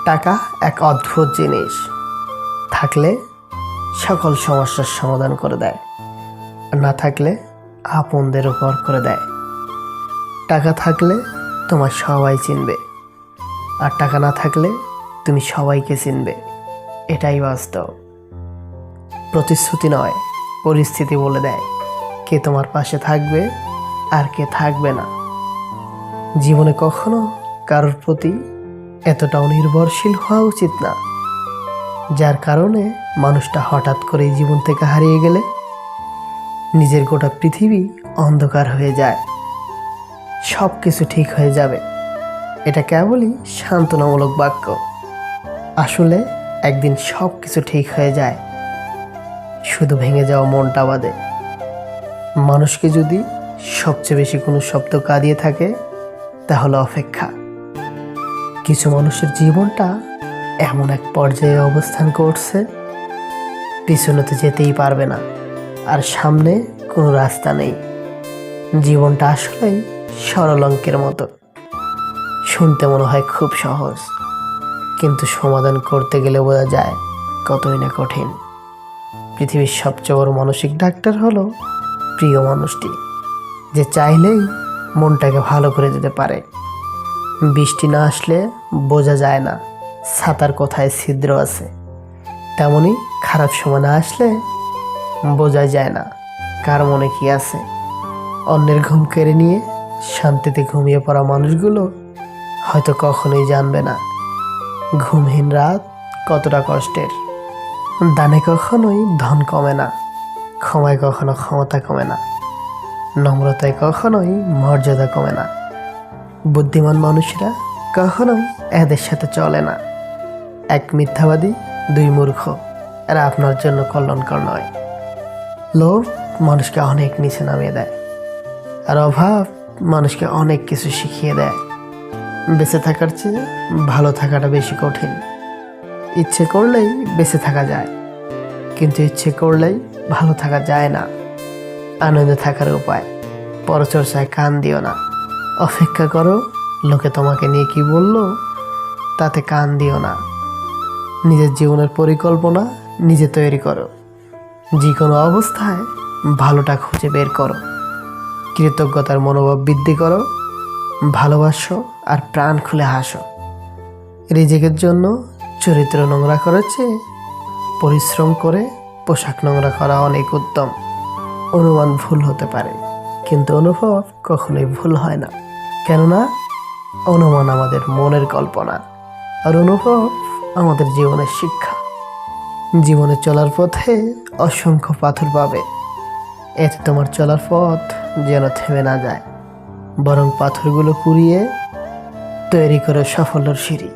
টাকা এক অদ্ভুত জিনিস। থাকলে সকল সমস্যার সমাধান করে দেয়, আর না থাকলে আপনদের উপর করে দেয়। টাকা থাকলে তোমার সবাই চিনবে, আর টাকা না থাকলে তুমি সবাইকে চিনবে। এটাই বাস্তব। প্রতিশ্রুতি নয়, পরিস্থিতি বলে দেয় কে তোমার পাশে থাকবে আর কে থাকবে না। জীবনে কখনো কারোর প্রতি এতটাও নির্ভরশীল হওয়া উচিত না, যার কারণে মানুষটা হঠাৎ করে জীবন থেকে হারিয়ে গেলে নিজের গোটা পৃথিবী অন্ধকার হয়ে যায়। সব কিছু ঠিক হয়ে যাবে, এটা কেবলই সান্ত্বনামূলক বাক্য। আসলে একদিন সব কিছু ঠিক হয়ে যায়, শুধু ভেঙে যাওয়া মনটা বাদে। মানুষকে যদি সবচেয়ে বেশি কোনো শব্দ কাঁদিয়ে থাকে, তাহলে অপেক্ষা। কিছু মানুষের জীবনটা এমন এক পর্যায়ে অবস্থান করছে, পিছনেতে যেতেই পারবে না, আর সামনে কোনো রাস্তা নেই। জীবনটা আসলেই সরল অঙ্কের মতো। শুনতে মনে হয় খুব সহজ, কিন্তু সমাধান করতে গেলে বোঝা যায় কতই না কঠিন। পৃথিবীর সবচেয়ে বড় মানসিক ডাক্তার হলো প্রিয় মানুষটি, যে চাইলেই মনটাকে ভালো করে দিতে পারে। বৃষ্টি না আসলে বোঝা যায় না ছাতার কোথায় ছিদ্র আছে, তেমনি খারাপ সময় না আসলে বোঝা যায় না কার মনে কি আছে। অন্যের ঘুম কেড়ে নিয়ে শান্তিতে ঘুমিয়ে পড়া মানুষগুলো হয়তো কখনোই জানবে না ঘুমহীন রাত কতটা কষ্টের। দানে কখনোই ধন কমে না, ক্ষমায় কখনো ক্ষমতা কমে না, নম্রতায় কখনোই মর্যাদা কমে না। বুদ্ধিমান মানুষরা কখনোই এদের সাথে চলে না। এক মিথ্যাবাদী, দুই মূর্খ, এরা আপনার জন্য কল্যাণকর নয়। লোভ মানুষকে অনেক নিচে নামিয়ে দেয়, আর অভাব মানুষকে অনেক কিছু শিখিয়ে দেয়। বেঁচে থাকার চেয়ে ভালো থাকাটা বেশি কঠিন। ইচ্ছে করলেই বেঁচে থাকা যায়, কিন্তু ইচ্ছে করলেই ভালো থাকা যায় না। আনন্দে থাকার উপায়, পরচর্চায় কান দিও না। অপেক্ষা করো, লোকে তোমাকে নিয়ে কি বললো তাতে কান দিও না। নিজের জীবনের পরিকল্পনা নিজে তৈরি করো। যে কোনো অবস্থায় ভালোটা খুঁজে বের করো। কৃতজ্ঞতার মনোভাব বৃদ্ধি করো। ভালোবাসো আর প্রাণ খুলে হাসো। রিজিকের জন্য চরিত্র নোংরা করেছে, পরিশ্রম করে পোশাক নোংরা করা অনেক উত্তম। অনুমান ভুল হতে পারে, কিন্তু অনুভব কখনোই ভুল হয় না। কেননা অনুমান আমাদের মনের কল্পনা, আর অনুভব আমাদের জীবনের শিক্ষা। জীবনে চলার পথে অসংখ্য পাথর পাবে, এতে তোমার চলার পথ যেন থেমে না যায়, বরং পাথরগুলো কুড়িয়ে তৈরি করে সাফল্যের সিঁড়ি।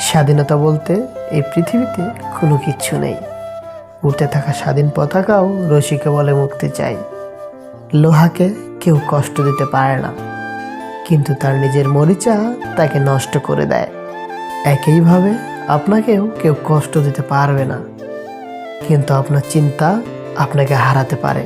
স্বাধীনতা বলতে এই পৃথিবীতে কোনো কিচ্ছু নেই। উড়তে থাকা স্বাধীন পতাকাও রসিকে বলে মুক্তি চাই। লোহাকে কেউ কষ্ট দিতে পারে না, কিন্তু তার নিজের মরিচা তাকে নষ্ট করে দেয়। একইভাবে আপনাকেও কেউ কষ্ট দিতে পারবে না, কিন্তু আপনার চিন্তা আপনাকে হারাতে পারে।